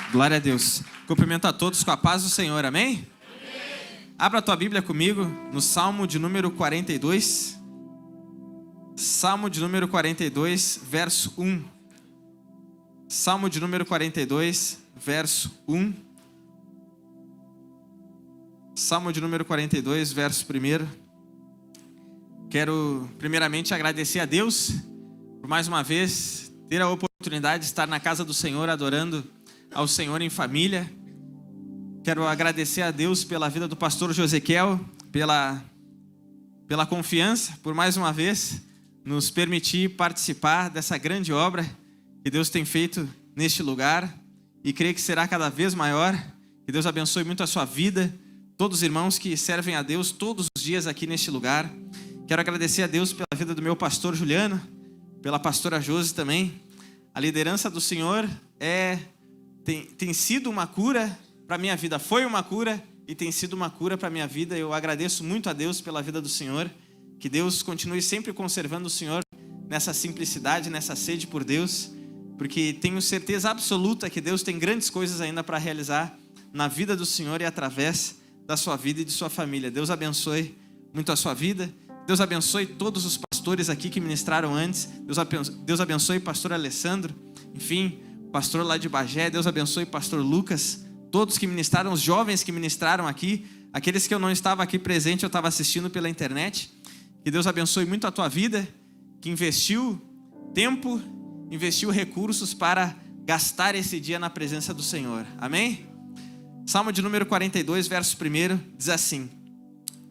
Glória a Deus. Cumprimento a todos com a paz do Senhor, amém? Abra a tua Bíblia comigo no Salmo de número 42. Salmo de número 42, verso 1. Salmo de número 42, verso 1. Salmo de número 42, verso 1. Quero primeiramente agradecer a Deus por mais uma vez ter a oportunidade de estar na casa do Senhor, adorando ao Senhor em família. Quero agradecer a Deus pela vida do pastor Josequiel, pela confiança, por mais uma vez nos permitir participar dessa grande obra que Deus tem feito neste lugar, e creio que será cada vez maior. Que Deus abençoe muito a sua vida, todos os irmãos que servem a Deus todos os dias aqui neste lugar. Quero agradecer a Deus pela vida do meu pastor Juliano, pela pastora Josi também. A liderança do Senhor tem sido uma cura para a minha vida, foi uma cura e tem sido uma cura para a minha vida. Eu agradeço muito a Deus pela vida do Senhor. Que Deus continue sempre conservando o Senhor nessa simplicidade, nessa sede por Deus, porque tenho certeza absoluta que Deus tem grandes coisas ainda para realizar na vida do Senhor e através da sua vida e de sua família. Deus abençoe muito a sua vida. Deus abençoe todos os pastores aqui que ministraram antes. Deus abençoe o pastor Alessandro, enfim, pastor lá de Bagé. Deus abençoe o pastor Lucas, todos que ministraram, os jovens que ministraram aqui, aqueles que eu não estava aqui presente, eu estava assistindo pela internet. Que Deus abençoe muito a tua vida, que investiu tempo, investiu recursos para gastar esse dia na presença do Senhor. Amém? Salmo de número 42, verso 1, diz assim: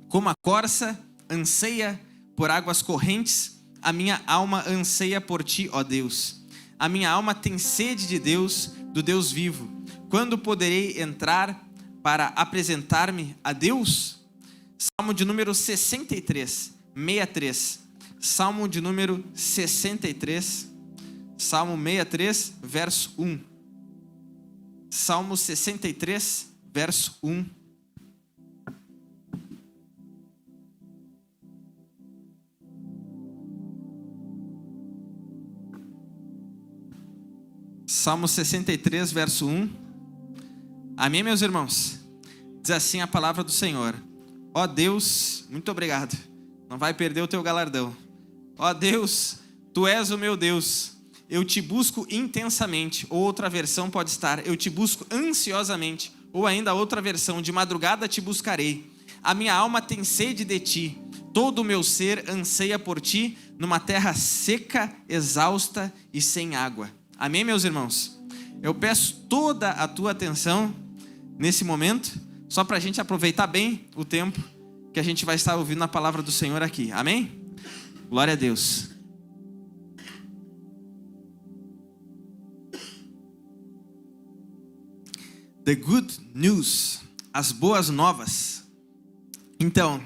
como a corça anseia por águas correntes, a minha alma anseia por ti, ó Deus. A minha alma tem sede de Deus, do Deus vivo. Quando poderei entrar para apresentar-me a Deus? Salmo de número 63. Salmo de número 63, Salmo 63, verso 1. Salmo 63, verso 1. Salmo 63, verso 1. Amém, meus irmãos? Diz assim a palavra do Senhor: ó Deus, muito obrigado. Não vai perder o teu galardão. Ó Deus, tu és o meu Deus. Eu te busco intensamente. Ou outra versão pode estar: eu te busco ansiosamente. Ou ainda outra versão: de madrugada te buscarei. A minha alma tem sede de ti. Todo o meu ser anseia por ti, numa terra seca, exausta e sem água. Amém, meus irmãos? Eu peço toda a tua atenção nesse momento, só para a gente aproveitar bem o tempo que a gente vai estar ouvindo a palavra do Senhor aqui. Amém? Glória a Deus. The good news, as boas novas. Então,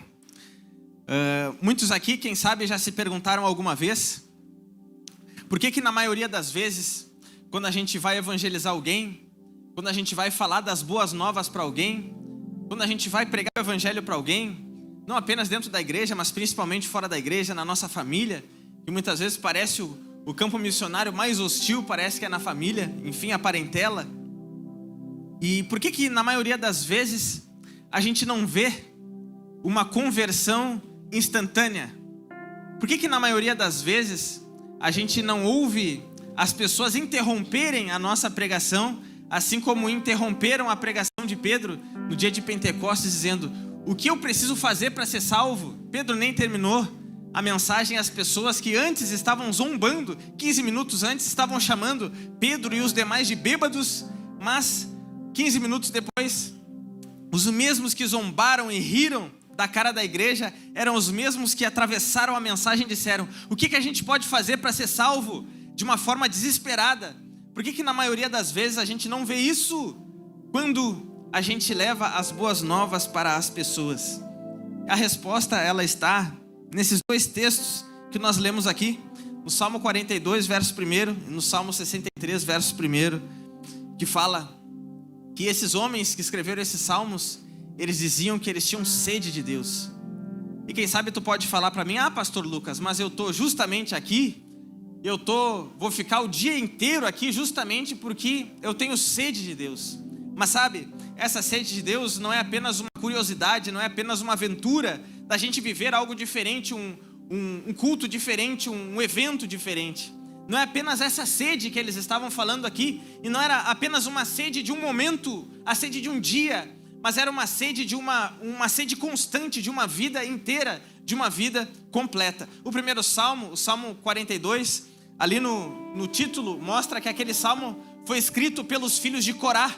muitos aqui, quem sabe, já se perguntaram alguma vez, por que na maioria das vezes, quando a gente vai evangelizar alguém, quando a gente vai falar das boas novas para alguém, quando a gente vai pregar o evangelho para alguém, não apenas dentro da igreja, mas principalmente fora da igreja, na nossa família, que muitas vezes parece o campo missionário mais hostil, parece que é na família, enfim, a parentela. E por que na maioria das vezes a gente não vê uma conversão instantânea? Por que na maioria das vezes a gente não ouve as pessoas interromperem a nossa pregação, assim como interromperam a pregação de Pedro no dia de Pentecostes, dizendo: o que eu preciso fazer para ser salvo? Pedro nem terminou a mensagem, as pessoas que antes estavam zombando, 15 minutos antes estavam chamando Pedro e os demais de bêbados, mas 15 minutos depois, os mesmos que zombaram e riram da cara da igreja eram os mesmos que atravessaram a mensagem e disseram: o que a gente pode fazer para ser salvo? De uma forma desesperada. Por que na maioria das vezes a gente não vê isso quando a gente leva as boas novas para as pessoas? A resposta, ela está nesses dois textos que nós lemos aqui, no Salmo 42, verso 1, e no Salmo 63, verso 1, que fala que esses homens que escreveram esses salmos, eles diziam que eles tinham sede de Deus. E quem sabe tu pode falar para mim: ah, pastor Lucas, mas eu estou justamente aqui Vou ficar o dia inteiro aqui justamente porque eu tenho sede de Deus. Mas sabe, essa sede de Deus não é apenas uma curiosidade, não é apenas uma aventura da gente viver algo diferente, um culto diferente, um evento diferente. Não é apenas essa sede que eles estavam falando aqui, e não era apenas uma sede de um momento, a sede de um dia, mas era uma sede de uma sede constante, de uma vida inteira, de uma vida completa. O primeiro salmo, o Salmo 42, ali no título, mostra que aquele salmo foi escrito pelos filhos de Corá.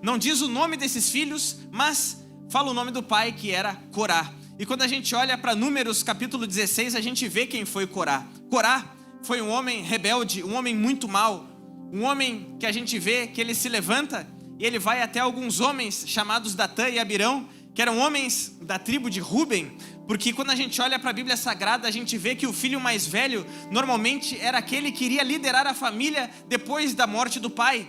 Não diz o nome desses filhos, mas fala o nome do pai, que era Corá. E quando a gente olha para Números capítulo 16, a gente vê quem foi Corá. Corá foi um homem rebelde, um homem muito mau, um homem que a gente vê que ele se levanta e ele vai até alguns homens chamados Datã e Abirão, que eram homens da tribo de Ruben, porque quando a gente olha para a Bíblia Sagrada, a gente vê que o filho mais velho normalmente era aquele que iria liderar a família depois da morte do pai.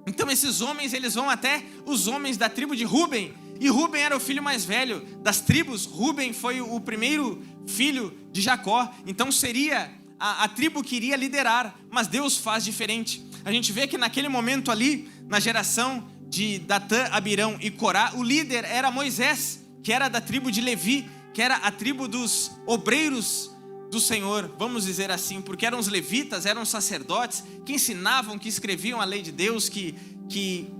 Então esses homens, eles vão até os homens da tribo de Ruben, e Ruben era o filho mais velho das tribos. Ruben foi o primeiro filho de Jacó, então seria a tribo que iria liderar, mas Deus faz diferente. A gente vê que naquele momento ali, na geração de Datã, Abirão e Corá, o líder era Moisés, que era da tribo de Levi, que era a tribo dos obreiros do Senhor, vamos dizer assim, porque eram os levitas, eram os sacerdotes que ensinavam, que escreviam a lei de Deus, que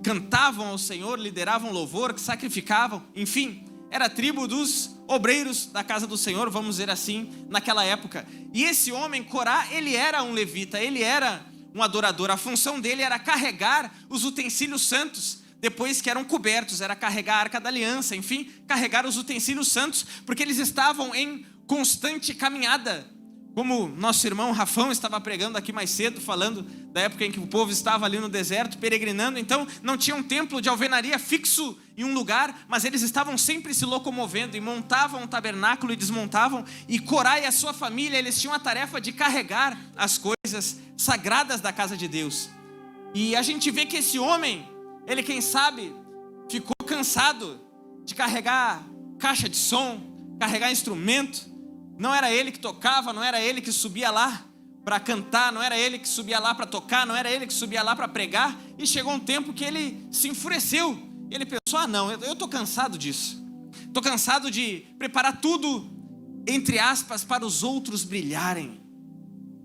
cantavam ao Senhor, lideravam louvor, que sacrificavam, enfim, era a tribo dos obreiros da casa do Senhor, vamos dizer assim, naquela época. E esse homem, Corá, ele era um levita, ele era um adorador. A função dele era carregar os utensílios santos, depois que eram cobertos, era carregar a Arca da Aliança, enfim, carregar os utensílios santos, porque eles estavam em constante caminhada. Como nosso irmão Rafão estava pregando aqui mais cedo, falando da época em que o povo estava ali no deserto, peregrinando, então não tinha um templo de alvenaria fixo em um lugar, mas eles estavam sempre se locomovendo e montavam um tabernáculo e desmontavam, e Corá e a sua família, eles tinham a tarefa de carregar as coisas sagradas da casa de Deus. E a gente vê que esse homem, ele, quem sabe, ficou cansado de carregar caixa de som, carregar instrumento. Não era ele que tocava, não era ele que subia lá para cantar, não era ele que subia lá para tocar, não era ele que subia lá para pregar. E chegou um tempo que ele se enfureceu. Ele pensou, não, eu estou cansado disso. Estou cansado de preparar tudo, entre aspas, para os outros brilharem.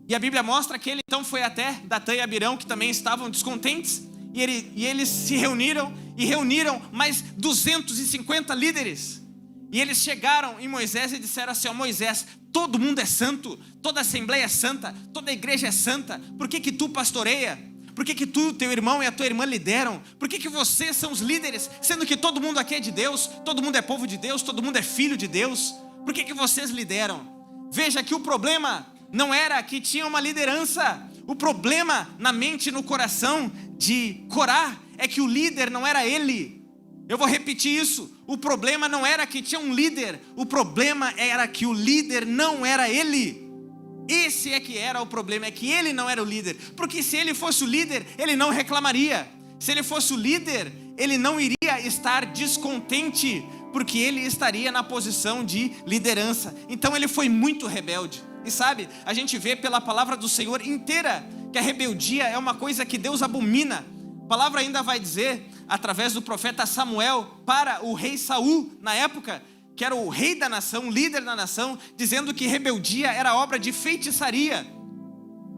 E a Bíblia mostra que ele então foi até Datã e Abirão, que também estavam descontentes. E eles se reuniram mais 250 líderes. E eles chegaram em Moisés e disseram assim, Moisés, todo mundo é santo, toda a assembleia é santa, toda a igreja é santa, por que tu pastoreia? Por que tu, teu irmão e a tua irmã lideram? Por que vocês são os líderes, sendo que todo mundo aqui é de Deus, todo mundo é povo de Deus, todo mundo é filho de Deus? Por que vocês lideram? Veja que o problema não era que tinha uma liderança, o problema na mente e no coração de Corá é que o líder não era ele. Eu vou repetir isso, o problema não era que tinha um líder, o problema era que o líder não era ele. Esse é que era o problema, é que ele não era o líder, porque se ele fosse o líder, ele não reclamaria. Se ele fosse o líder, ele não iria estar descontente, porque ele estaria na posição de liderança. Então ele foi muito rebelde. E sabe, a gente vê pela palavra do Senhor inteira que a rebeldia é uma coisa que Deus abomina. A palavra ainda vai dizer, através do profeta Samuel, para o rei Saul, na época, que era o rei da nação, líder da nação, dizendo que rebeldia era obra de feitiçaria.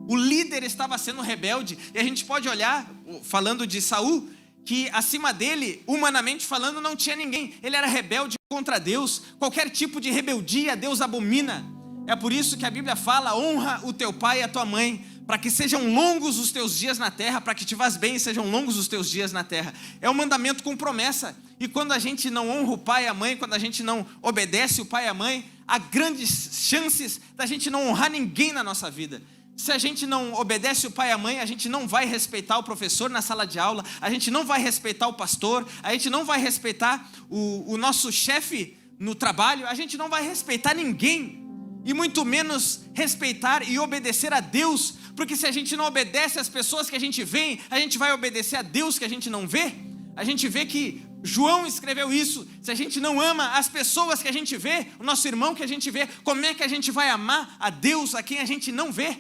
O líder estava sendo rebelde, e a gente pode olhar, falando de Saul, que acima dele, humanamente falando, não tinha ninguém. Ele era rebelde contra Deus. Qualquer tipo de rebeldia, Deus abomina. É por isso que a Bíblia fala, honra o teu pai e a tua mãe, para que sejam longos os teus dias na terra, para que te vás bem e sejam longos os teus dias na terra. É um mandamento com promessa. E quando a gente não honra o pai e a mãe, quando a gente não obedece o pai e a mãe, há grandes chances da gente não honrar ninguém na nossa vida. Se a gente não obedece o pai e a mãe, a gente não vai respeitar o professor na sala de aula, a gente não vai respeitar o pastor, a gente não vai respeitar o nosso chefe no trabalho, a gente não vai respeitar ninguém. E muito menos respeitar e obedecer a Deus, porque se a gente não obedece às pessoas que a gente vê, a gente vai obedecer a Deus que a gente não vê. A gente vê que João escreveu isso, se a gente não ama as pessoas que a gente vê, o nosso irmão que a gente vê, como é que a gente vai amar a Deus a quem a gente não vê?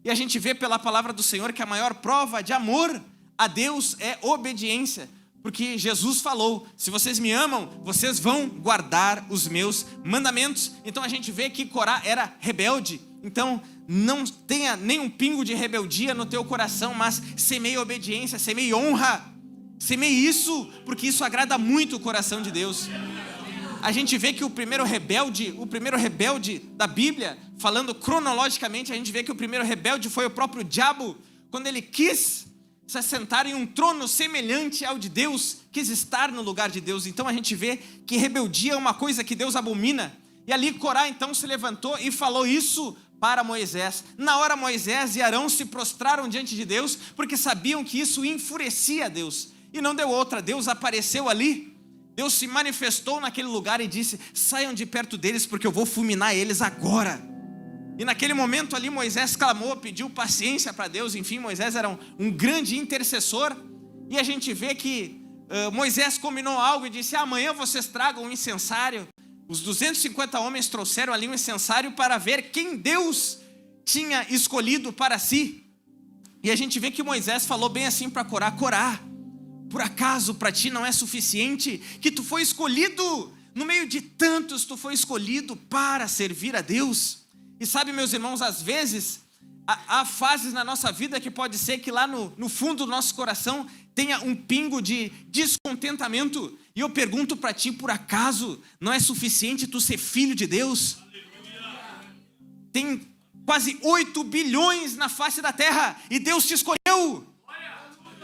E a gente vê pela palavra do Senhor que a maior prova de amor a Deus é obediência. Porque Jesus falou: se vocês me amam, vocês vão guardar os meus mandamentos. Então a gente vê que Corá era rebelde. Então não tenha nenhum pingo de rebeldia no teu coração, mas semeie obediência, semeie honra. Semeie isso, porque isso agrada muito o coração de Deus. A gente vê que o primeiro rebelde da Bíblia, falando cronologicamente, a gente vê que o primeiro rebelde foi o próprio diabo, quando ele quis se assentar em um trono semelhante ao de Deus, quis estar no lugar de Deus. Então a gente vê que rebeldia é uma coisa que Deus abomina. E ali Corá então se levantou e falou isso para Moisés. Na hora Moisés e Arão se prostraram diante de Deus, porque sabiam que isso enfurecia a Deus. E não deu outra, Deus apareceu ali. Deus se manifestou naquele lugar e disse: saiam de perto deles, porque eu vou fulminar eles agora. E naquele momento ali Moisés clamou, pediu paciência para Deus. Enfim, Moisés era um grande intercessor. E a gente vê que Moisés combinou algo e disse: amanhã vocês tragam um incensário. Os 250 homens trouxeram ali um incensário para ver quem Deus tinha escolhido para si. E a gente vê que Moisés falou bem assim para Corá: Corá, por acaso para ti não é suficiente que tu foi escolhido, no meio de tantos tu foi escolhido para servir a Deus? E sabe, meus irmãos, às vezes há fases na nossa vida que pode ser que lá no fundo do nosso coração tenha um pingo de descontentamento. E eu pergunto para ti: por acaso não é suficiente tu ser filho de Deus? Tem quase 8 bilhões na face da terra e Deus te escolheu.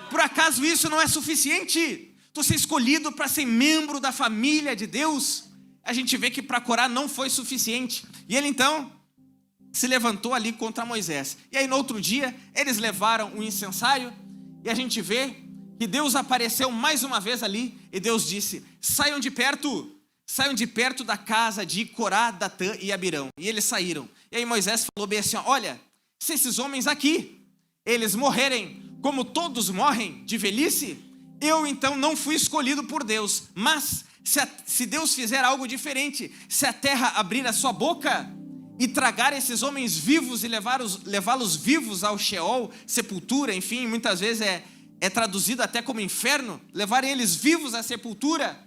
Por acaso isso não é suficiente? Tu ser escolhido para ser membro da família de Deus? A gente vê que para Corá não foi suficiente. E ele então se levantou ali contra Moisés. E aí no outro dia eles levaram um incensário. E a gente vê que Deus apareceu mais uma vez ali. E Deus disse: saiam de perto da casa de Corá, Datã e Abirão. E eles saíram. E aí Moisés falou bem assim: olha, se esses homens aqui, eles morrerem como todos morrem de velhice, eu então não fui escolhido por Deus. Mas se Deus fizer algo diferente, se a terra abrir a sua boca e tragar esses homens vivos e levá-los vivos ao Sheol, sepultura, enfim, muitas vezes é traduzido até como inferno, levarem eles vivos à sepultura,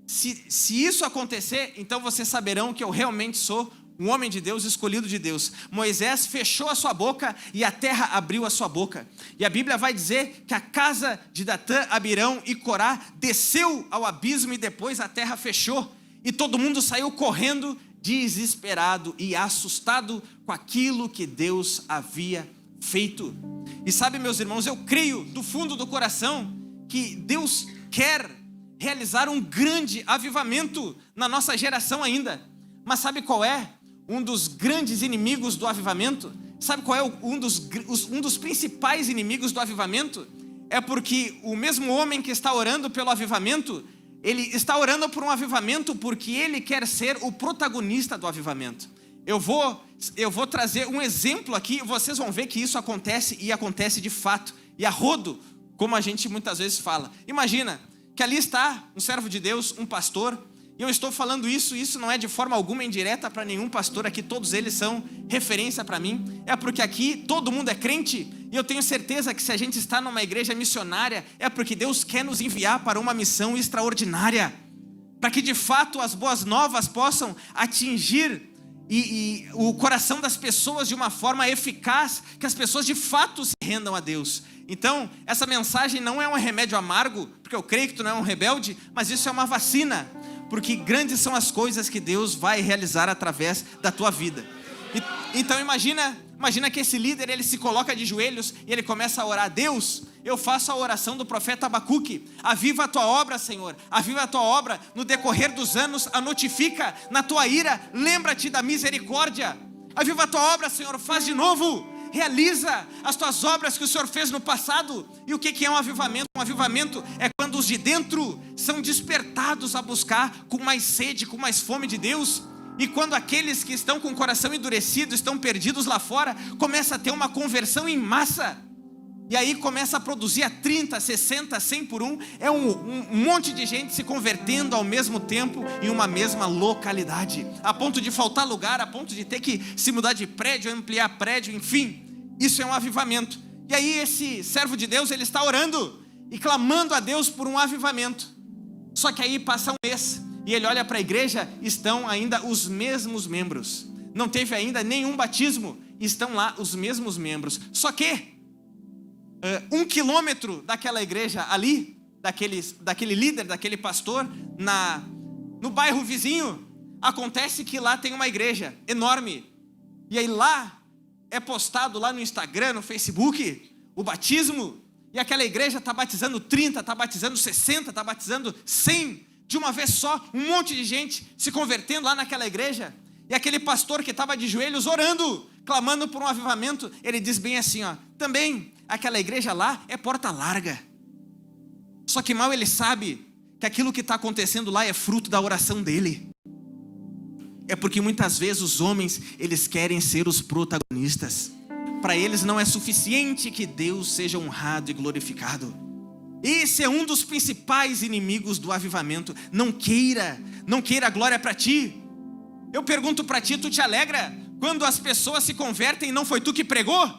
se isso acontecer, então vocês saberão que eu realmente sou um homem de Deus, escolhido de Deus. Moisés fechou a sua boca e a terra abriu a sua boca. E a Bíblia vai dizer que a casa de Datã, Abirão e Corá desceu ao abismo e depois a terra fechou. E todo mundo saiu correndo, desesperado e assustado com aquilo que Deus havia feito. E sabe, meus irmãos, eu creio do fundo do coração que Deus quer realizar um grande avivamento na nossa geração ainda. Mas sabe qual é um dos grandes inimigos do avivamento? Sabe qual é um dos principais inimigos do avivamento? É porque o mesmo homem que está orando pelo avivamento, ele está orando por um avivamento porque ele quer ser o protagonista do avivamento. Eu vou trazer um exemplo aqui, vocês vão ver que isso acontece e acontece de fato, e a rodo, como a gente muitas vezes fala. Imagina que ali está um servo de Deus, um pastor, e eu estou falando isso não é de forma alguma indireta para nenhum pastor aqui, todos eles são referência para mim, é porque aqui todo mundo é crente, e eu tenho certeza que se a gente está numa igreja missionária, é porque Deus quer nos enviar para uma missão extraordinária, para que de fato as boas novas possam atingir e o coração das pessoas de uma forma eficaz, que as pessoas de fato se rendam a Deus. Então, essa mensagem não é um remédio amargo, porque eu creio que tu não é um rebelde, mas isso é uma vacina, porque grandes são as coisas que Deus vai realizar através da tua vida. Então imagina que esse líder, ele se coloca de joelhos e ele começa a orar: Deus, eu faço a oração do profeta Abacuque: aviva a tua obra, Senhor, aviva a tua obra no decorrer dos anos, a notifica na tua ira, lembra-te da misericórdia, aviva a tua obra, Senhor, faz de novo, realiza as tuas obras que o Senhor fez no passado. E o que é um avivamento? Um avivamento é quando os de dentro são despertados a buscar com mais sede, com mais fome de Deus. E quando aqueles que estão com o coração endurecido, estão perdidos lá fora, começa a ter uma conversão em massa. E aí começa a produzir a 30, 60, 100 por um. É um monte de gente se convertendo ao mesmo tempo em uma mesma localidade, a ponto de faltar lugar, a ponto de ter que se mudar de prédio, ampliar prédio, enfim. Isso é um avivamento. E aí esse servo de Deus, ele está orando e clamando a Deus por um avivamento. Só que aí passa um mês e ele olha para a igreja, estão ainda os mesmos membros. Não teve ainda nenhum batismo, estão lá os mesmos membros. Só que 1 quilômetro daquela igreja ali, daquele líder, daquele pastor, no bairro vizinho, acontece que lá tem uma igreja enorme. E aí lá é postado lá no Instagram, no Facebook, o batismo. E aquela igreja está batizando 30, está batizando 60, está batizando 100. De uma vez só, um monte de gente se convertendo lá naquela igreja. E aquele pastor que estava de joelhos orando, clamando por um avivamento, ele diz bem assim, também aquela igreja lá é porta larga. Só que mal ele sabe que aquilo que está acontecendo lá é fruto da oração dele. É porque muitas vezes os homens, eles querem ser os protagonistas. Para eles não é suficiente que Deus seja honrado e glorificado. Esse é um dos principais inimigos do avivamento. Não queira a glória para ti. Eu pergunto para ti, tu te alegra quando as pessoas se convertem e não foi tu que pregou?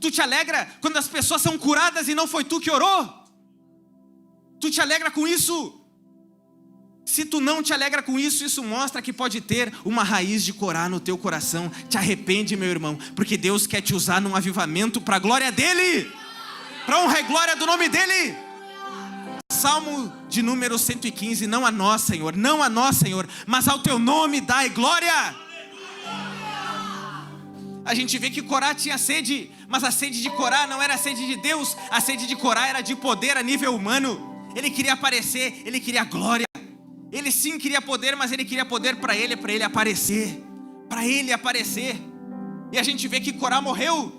Tu te alegra quando as pessoas são curadas e não foi tu que orou? Tu te alegra com isso? Se tu não te alegra com isso, isso mostra que pode ter uma raiz de Corá no teu coração. Te arrepende, meu irmão, porque Deus quer te usar num avivamento para a glória dEle, para honra e glória do nome dEle. Salmo de número 115, não a nós, Senhor, não a nós, Senhor, mas ao teu nome dai glória. A gente vê que Corá tinha sede, mas a sede de Corá não era a sede de Deus. A sede de Corá era de poder a nível humano. Ele queria aparecer, ele queria glória. Ele sim queria poder, mas ele queria poder para ele aparecer. Para ele aparecer. E a gente vê que Corá morreu.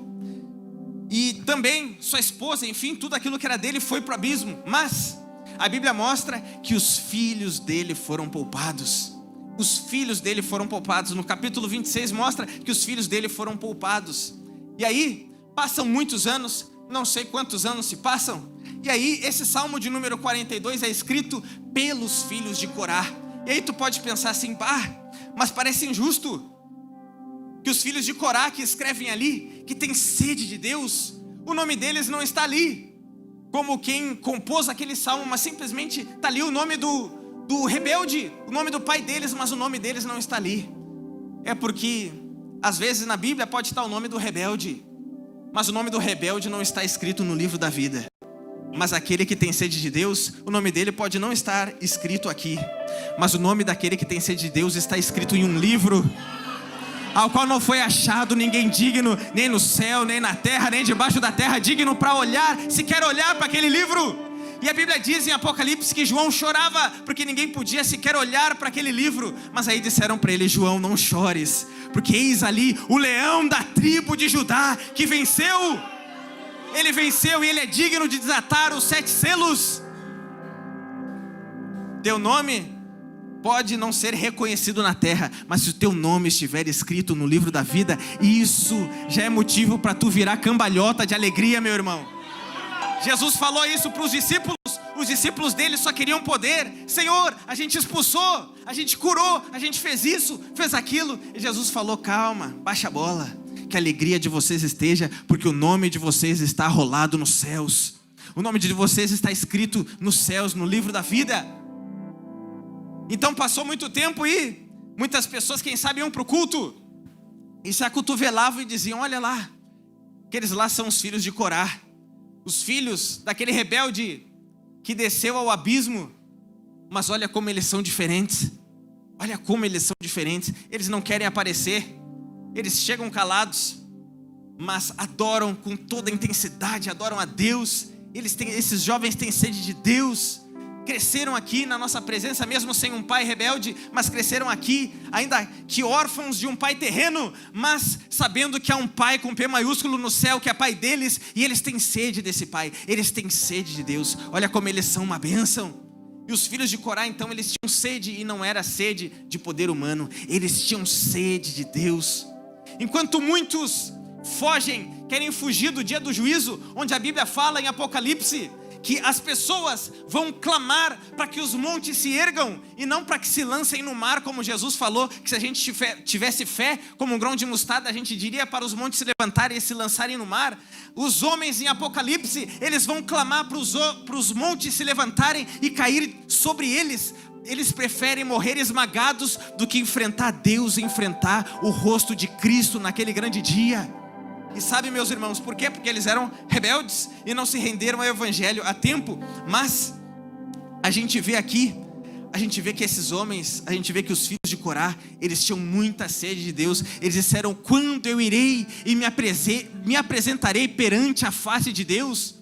E também sua esposa, enfim, tudo aquilo que era dele foi para o abismo. Mas a Bíblia mostra que os filhos dele foram poupados. Os filhos dele foram poupados. No capítulo 26 mostra que os filhos dele foram poupados. E aí, passam muitos anos, não sei quantos anos se passam. E aí, esse salmo de número 42 é escrito pelos filhos de Corá. E aí tu pode pensar assim, mas parece injusto que os filhos de Corá que escrevem ali, que tem sede de Deus, o nome deles não está ali como quem compôs aquele salmo, mas simplesmente está ali o nome do rebelde, o nome do pai deles, mas o nome deles não está ali. É porque às vezes na Bíblia pode estar o nome do rebelde, mas o nome do rebelde não está escrito no livro da vida. Mas aquele que tem sede de Deus, o nome dele pode não estar escrito aqui, mas o nome daquele que tem sede de Deus está escrito em um livro, ao qual não foi achado ninguém digno, nem no céu, nem na terra, nem debaixo da terra, digno para olhar, se quer olhar para aquele livro. E a Bíblia diz em Apocalipse que João chorava, porque ninguém podia sequer olhar para aquele livro. Mas aí disseram para ele, João, não chores, porque eis ali o leão da tribo de Judá, que venceu. Ele venceu e ele é digno de desatar os 7 selos. Teu nome pode não ser reconhecido na terra, mas se o teu nome estiver escrito no livro da vida, isso já é motivo para tu virar cambalhota de alegria, meu irmão. Jesus falou isso para os discípulos dele só queriam poder. Senhor, a gente expulsou, a gente curou, a gente fez isso, fez aquilo. E Jesus falou, calma, baixa a bola, que a alegria de vocês esteja, porque o nome de vocês está rolado nos céus. O nome de vocês está escrito nos céus, no livro da vida. Então passou muito tempo e muitas pessoas, quem sabe, iam para o culto e se acotovelavam e diziam, olha lá, aqueles lá são os filhos de Corá, os filhos daquele rebelde que desceu ao abismo. Mas olha como eles são diferentes. Olha como eles são diferentes. Eles não querem aparecer, eles chegam calados, mas adoram com toda a intensidade, adoram a Deus. Esses jovens têm sede de Deus. Cresceram aqui na nossa presença, mesmo sem um pai rebelde, mas cresceram aqui, ainda que órfãos de um pai terreno, mas sabendo que há um pai com P maiúsculo no céu, que é pai deles, e eles têm sede desse pai, eles têm sede de Deus. Olha como eles são uma bênção. E os filhos de Corá, então, eles tinham sede, e não era sede de poder humano, eles tinham sede de Deus. Enquanto muitos fogem, querem fugir do dia do juízo, onde a Bíblia fala em Apocalipse que as pessoas vão clamar para que os montes se ergam e não para que se lancem no mar, como Jesus falou, que se a gente tivesse fé como um grão de mostarda, a gente diria para os montes se levantarem e se lançarem no mar. Os homens em Apocalipse, eles vão clamar para os montes se levantarem e cair sobre eles. Eles preferem morrer esmagados do que enfrentar Deus, enfrentar o rosto de Cristo naquele grande dia. E sabe, meus irmãos, por quê? Porque eles eram rebeldes e não se renderam ao evangelho a tempo. Mas a gente vê aqui, a gente vê que esses homens, a gente vê que os filhos de Corá, eles tinham muita sede de Deus. Eles disseram: quando eu irei e me apresentarei perante a face de Deus?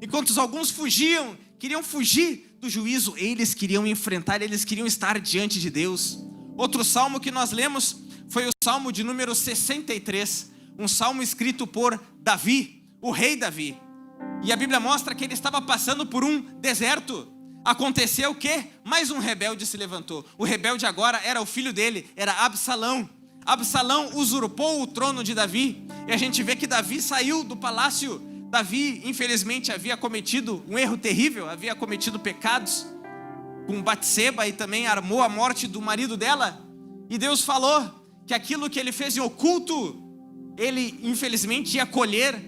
Enquanto alguns fugiam, queriam fugir do juízo, eles queriam enfrentar, eles queriam estar diante de Deus. Outro salmo que nós lemos foi o salmo de número 63, um salmo escrito por Davi, o rei Davi. E a Bíblia mostra que ele estava passando por um deserto. Aconteceu o quê? Mais um rebelde se levantou. O rebelde agora era o filho dele, era Absalão. Absalão usurpou o trono de Davi. E a gente vê que Davi saiu do palácio. Davi, infelizmente, havia cometido um erro terrível, havia cometido pecados com Batseba e também armou a morte do marido dela. E Deus falou que aquilo que ele fez em oculto, ele infelizmente ia colher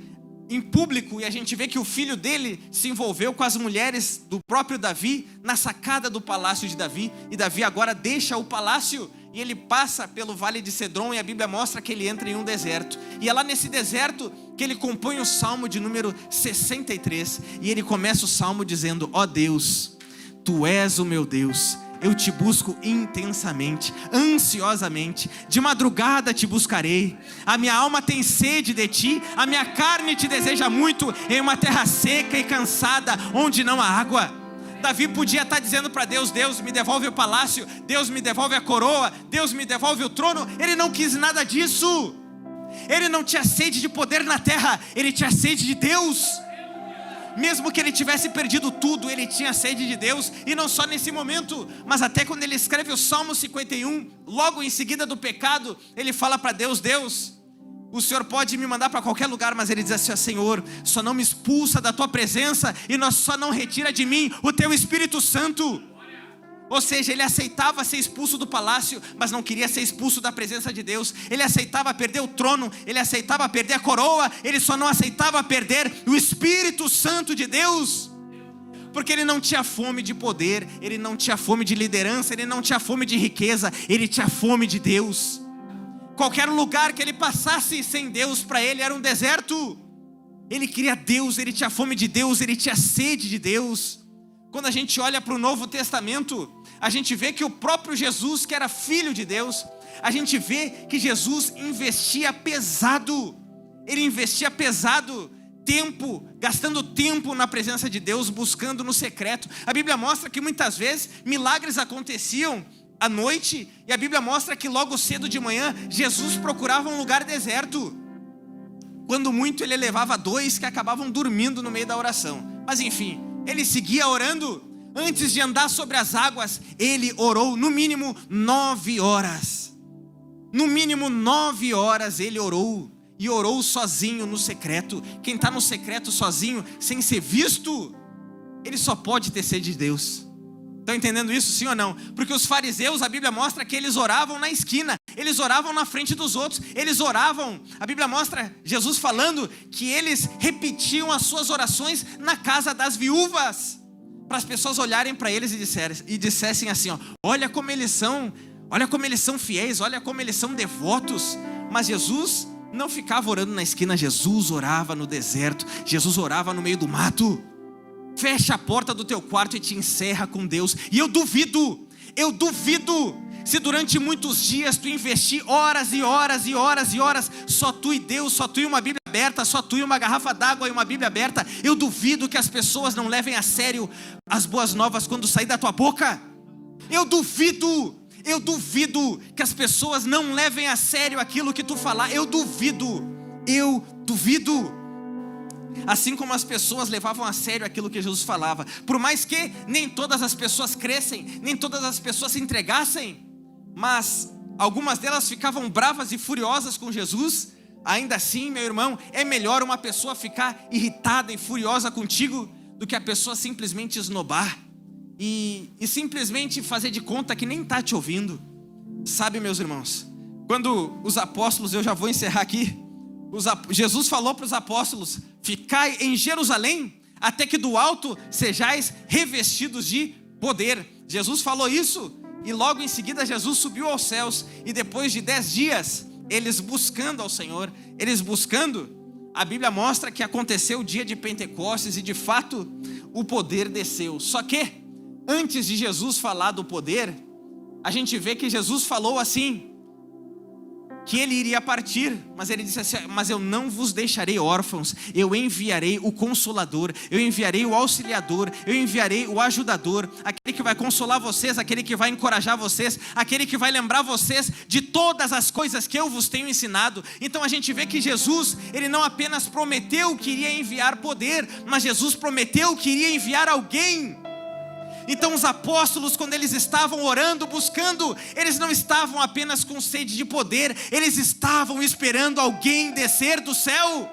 em público. E a gente vê que o filho dele se envolveu com as mulheres do próprio Davi na sacada do palácio de Davi. E Davi agora deixa o palácio e ele passa pelo vale de Cedron, e a Bíblia mostra que ele entra em um deserto. E é lá nesse deserto que ele compõe o salmo de número 63. E ele começa o salmo dizendo: ó Deus, Tu és o meu Deus, eu te busco intensamente, ansiosamente, de madrugada te buscarei. A minha alma tem sede de ti, a minha carne te deseja muito, em uma terra seca e cansada, onde não há água. Davi podia estar dizendo para Deus: Deus, me devolve o palácio, Deus, me devolve a coroa, Deus, me devolve o trono. Ele não quis nada disso. Ele não tinha sede de poder na terra, ele tinha sede de Deus. Mesmo que ele tivesse perdido tudo, ele tinha sede de Deus. E não só nesse momento, mas até quando ele escreve o Salmo 51, logo em seguida do pecado, ele fala para Deus: Deus, o Senhor pode me mandar para qualquer lugar, mas ele diz assim: Senhor, só não me expulsa da tua presença e só não retira de mim o teu Espírito Santo. Ou seja, ele aceitava ser expulso do palácio, mas não queria ser expulso da presença de Deus. Ele aceitava perder o trono, ele aceitava perder a coroa, ele só não aceitava perder o Espírito Santo de Deus. Porque ele não tinha fome de poder, ele não tinha fome de liderança, ele não tinha fome de riqueza, ele tinha fome de Deus. Qualquer lugar que ele passasse sem Deus, para ele era um deserto. Ele queria Deus, ele tinha fome de Deus, ele tinha sede de Deus. Quando a gente olha para o Novo Testamento, a gente vê que o próprio Jesus, que era filho de Deus, a gente vê que Jesus investia pesado. Ele investia pesado tempo, gastando tempo na presença de Deus, buscando no secreto. A Bíblia mostra que muitas vezes milagres aconteciam à noite, e a Bíblia mostra que logo cedo de manhã Jesus procurava um lugar deserto. Quando muito, ele levava 2 que acabavam dormindo no meio da oração. Mas enfim, ele seguia orando. Antes de andar sobre as águas, ele orou no mínimo 9 horas. No mínimo 9 horas ele orou. E orou sozinho no secreto. Quem está no secreto sozinho, sem ser visto, ele só pode ter sede de Deus. Estão entendendo isso, sim ou não? Porque os fariseus, a Bíblia mostra que eles oravam na esquina, eles oravam na frente dos outros, eles oravam. A Bíblia mostra Jesus falando que eles repetiam as suas orações na casa das viúvas, para as pessoas olharem para eles e dissessem assim: ó, olha como eles são fiéis, olha como eles são devotos. Mas Jesus não ficava orando na esquina, Jesus orava no deserto, Jesus orava no meio do mato. Fecha a porta do teu quarto e te encerra com Deus. E eu duvido, se durante muitos dias tu investir horas e horas e horas e horas, só tu e Deus, só tu e uma Bíblia aberta, só tu e uma garrafa d'água e uma Bíblia aberta, eu duvido que as pessoas não levem a sério as boas novas quando sair da tua boca. Eu duvido que as pessoas não levem a sério aquilo que tu falar. Eu duvido. Assim como as pessoas levavam a sério aquilo que Jesus falava. Por mais que nem todas as pessoas crescem, nem todas as pessoas se entregassem, mas algumas delas ficavam bravas e furiosas com Jesus. Ainda assim, meu irmão, é melhor uma pessoa ficar irritada e furiosa contigo do que a pessoa simplesmente esnobar e simplesmente fazer de conta que nem está te ouvindo. Sabe, meus irmãos, quando os apóstolos, eu já vou encerrar aqui, Jesus falou para os apóstolos: ficai em Jerusalém, até que do alto sejais revestidos de poder. Jesus falou isso, e logo em seguida Jesus subiu aos céus. E depois de 10 dias, eles buscando ao Senhor, a Bíblia mostra que aconteceu o dia de Pentecostes, e de fato o poder desceu. Só que antes de Jesus falar do poder, a gente vê que Jesus falou assim, que ele iria partir, mas ele disse assim: mas eu não vos deixarei órfãos, eu enviarei o Consolador, eu enviarei o Auxiliador, eu enviarei o Ajudador, aquele que vai consolar vocês, aquele que vai encorajar vocês, aquele que vai lembrar vocês de todas as coisas que eu vos tenho ensinado. Então a gente vê que Jesus, ele não apenas prometeu que iria enviar poder, mas Jesus prometeu que iria enviar alguém. Então os apóstolos, quando eles estavam orando, buscando, eles não estavam apenas com sede de poder, eles estavam esperando alguém descer do céu.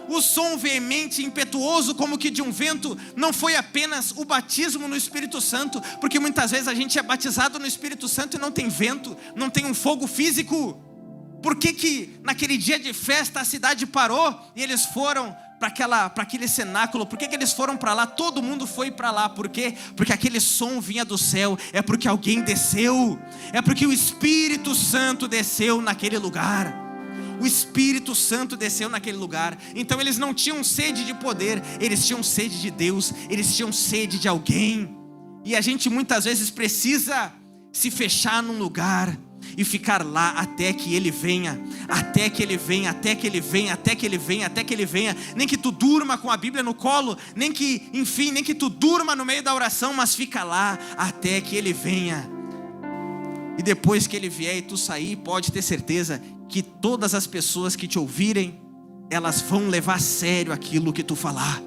O som veemente e impetuoso como que de um vento não foi apenas o batismo no Espírito Santo, porque muitas vezes a gente é batizado no Espírito Santo e não tem vento, não tem um fogo físico. Por que naquele dia de festa a cidade parou e eles foram para aquele cenáculo? Por que eles foram para lá? Todo mundo foi para lá. Por quê? Porque aquele som vinha do céu. É porque alguém desceu. É porque o Espírito Santo desceu naquele lugar. O Espírito Santo desceu naquele lugar. Então eles não tinham sede de poder, eles tinham sede de Deus, eles tinham sede de alguém. E a gente muitas vezes precisa se fechar num lugar e ficar lá até que Ele venha, até que Ele venha, até que Ele venha, até que Ele venha, até que Ele venha. Nem que tu durma com a Bíblia no colo, nem que tu durma no meio da oração, mas fica lá até que Ele venha. E depois que Ele vier e tu sair, pode ter certeza que todas as pessoas que te ouvirem, elas vão levar a sério aquilo que tu falar.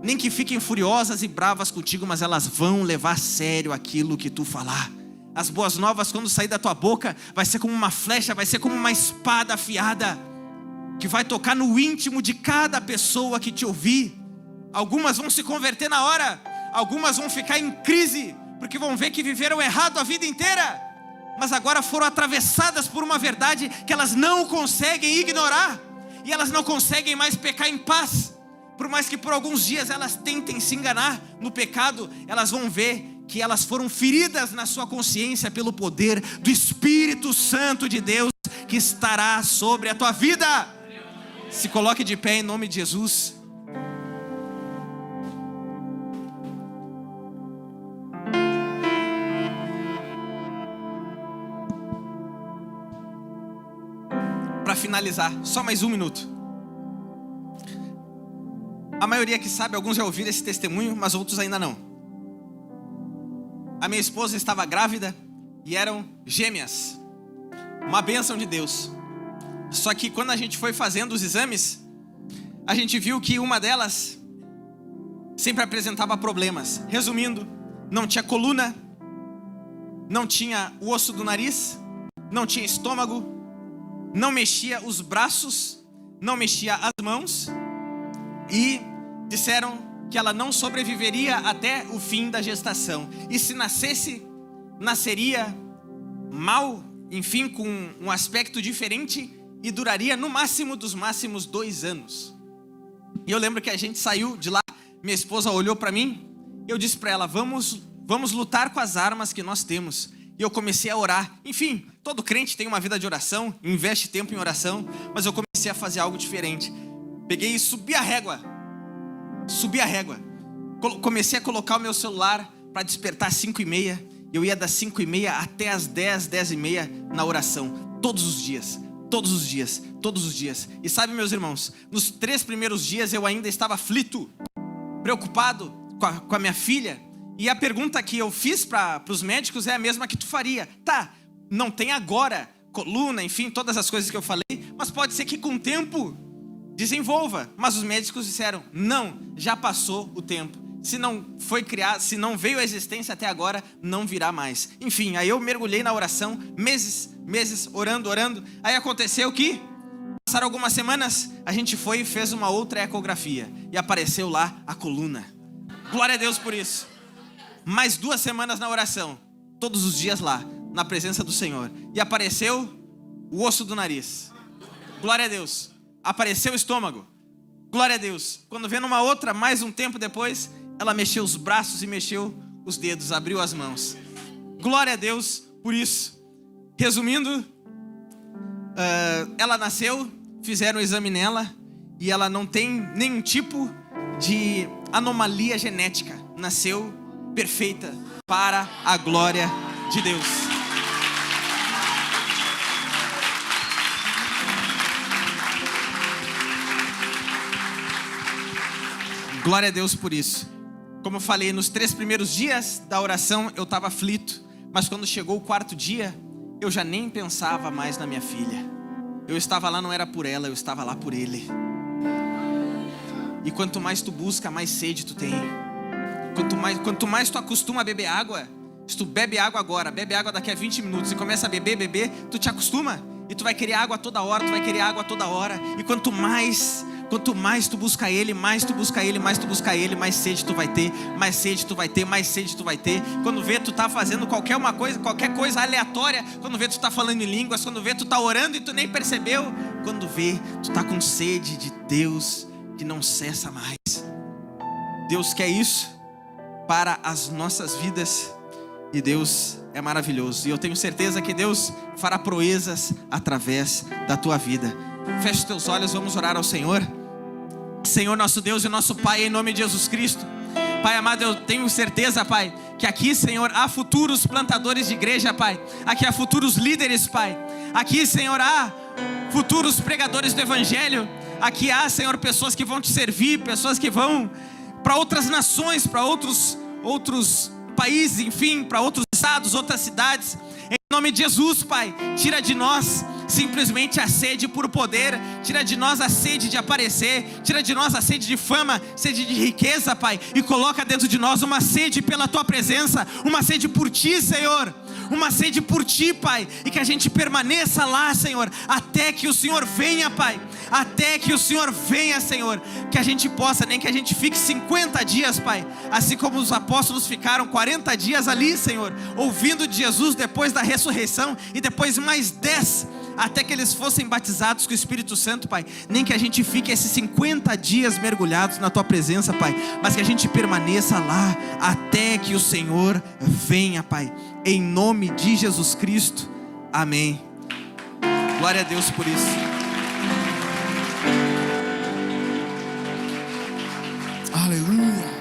Nem que fiquem furiosas e bravas contigo, mas elas vão levar a sério aquilo que tu falar. As boas novas, quando sair da tua boca, vai ser como uma flecha, vai ser como uma espada afiada, que vai tocar no íntimo de cada pessoa que te ouvir. Algumas vão se converter na hora, algumas vão ficar em crise, porque vão ver que viveram errado a vida inteira, mas agora foram atravessadas por uma verdade que elas não conseguem ignorar, e elas não conseguem mais pecar em paz. Por mais que por alguns dias elas tentem se enganar no pecado, elas vão ver que elas foram feridas na sua consciência pelo poder do Espírito Santo de Deus que estará sobre a tua vida. Se coloque de pé em nome de Jesus. Para finalizar, só mais um minuto. A maioria que sabe, alguns já ouviram esse testemunho, mas outros ainda não. A minha esposa estava grávida e eram gêmeas. Uma bênção de Deus. Só que quando a gente foi fazendo os exames, a gente viu que uma delas sempre apresentava problemas. Resumindo, não tinha coluna, não tinha o osso do nariz, não tinha estômago, não mexia os braços, não mexia as mãos, e disseram que ela não sobreviveria até o fim da gestação. E se nascesse, nasceria mal, enfim, com um aspecto diferente, e duraria no máximo dos máximos 2 anos. E eu lembro que a gente saiu de lá, minha esposa olhou para mim, eu disse para ela: vamos lutar com as armas que nós temos. E eu comecei a orar. Enfim, todo crente tem uma vida de oração, investe tempo em oração, mas eu comecei a fazer algo diferente. Peguei e subi a régua. Comecei a colocar o meu celular para despertar às 5h30. Eu ia das 5h30 até às 10, 10h30 na oração. Todos os dias. E sabe, meus irmãos, nos 3 primeiros dias eu ainda estava aflito, preocupado com a minha filha. E a pergunta que eu fiz para os médicos é a mesma que tu faria. Tá, não tem agora coluna, enfim, todas as coisas que eu falei, mas pode ser que com o tempo desenvolva. Mas os médicos disseram: não, já passou o tempo. Se não foi criado, se não veio à existência até agora, não virá mais. Enfim, aí eu mergulhei na oração, meses, orando. Aí aconteceu que, passaram algumas semanas, a gente foi e fez uma outra ecografia. e apareceu lá a coluna. Glória a Deus por isso. Mais 2 semanas na oração, todos os dias lá, na presença do Senhor. E apareceu o osso do nariz. Glória a Deus. Apareceu o estômago. Glória a Deus. Quando vê numa outra, mais um tempo depois, ela mexeu os braços e mexeu os dedos, abriu as mãos. Glória a Deus por isso. Resumindo, ela nasceu, fizeram o exame nela e ela não tem nenhum tipo de anomalia genética. Nasceu perfeita para a glória de Deus. Glória a Deus por isso. Como eu falei, nos 3 primeiros dias da oração eu estava aflito, mas quando chegou o 4º dia, eu já nem pensava mais na minha filha. Eu estava lá, não era por ela, eu estava lá por ele. E quanto mais tu busca, mais sede tu tem. Quanto mais tu acostuma a beber água, se tu bebe água agora, bebe água daqui a 20 minutos e começa a beber, tu te acostuma. E tu vai querer água toda hora, tu vai querer água toda hora. E quanto mais tu busca Ele, mais tu busca Ele, mais tu busca Ele, mais sede tu vai ter, mais sede tu vai ter, mais sede tu vai ter. Quando vê, tu tá fazendo qualquer coisa aleatória. Quando vê, tu tá falando em línguas. Quando vê, tu tá orando e tu nem percebeu. Quando vê, tu tá com sede de Deus que não cessa mais. Deus quer isso para as nossas vidas. E Deus é maravilhoso. E eu tenho certeza que Deus fará proezas através da tua vida. Feche os teus olhos, vamos orar ao Senhor. Senhor, nosso Deus e nosso Pai, em nome de Jesus Cristo. Pai amado, eu tenho certeza, Pai, que aqui, Senhor, há futuros plantadores de igreja, Pai. Aqui há futuros líderes, Pai. Aqui, Senhor, há futuros pregadores do Evangelho. Aqui há, Senhor, pessoas que vão te servir, pessoas que vão para outras nações, para outros países, enfim, para outros estados, outras cidades. Em nome de Jesus, Pai, tira de nós simplesmente a sede por poder, tira de nós a sede de aparecer, tira de nós a sede de fama, sede de riqueza, Pai, e coloca dentro de nós uma sede pela Tua presença, uma sede por Ti, Senhor, uma sede por Ti, Pai, e que a gente permaneça lá, Senhor, até que o Senhor venha, Pai, até que o Senhor venha, Senhor, que a gente possa, nem que a gente fique 50 dias, Pai, assim como os apóstolos ficaram 40 dias ali, Senhor, ouvindo de Jesus depois da ressurreição, e depois mais 10, até que eles fossem batizados com o Espírito Santo, Pai. Nem que a gente fique esses 50 dias mergulhados na Tua presença, Pai, mas que a gente permaneça lá até que o Senhor venha, Pai, em nome de Jesus Cristo, amém. Glória a Deus por isso. Aleluia.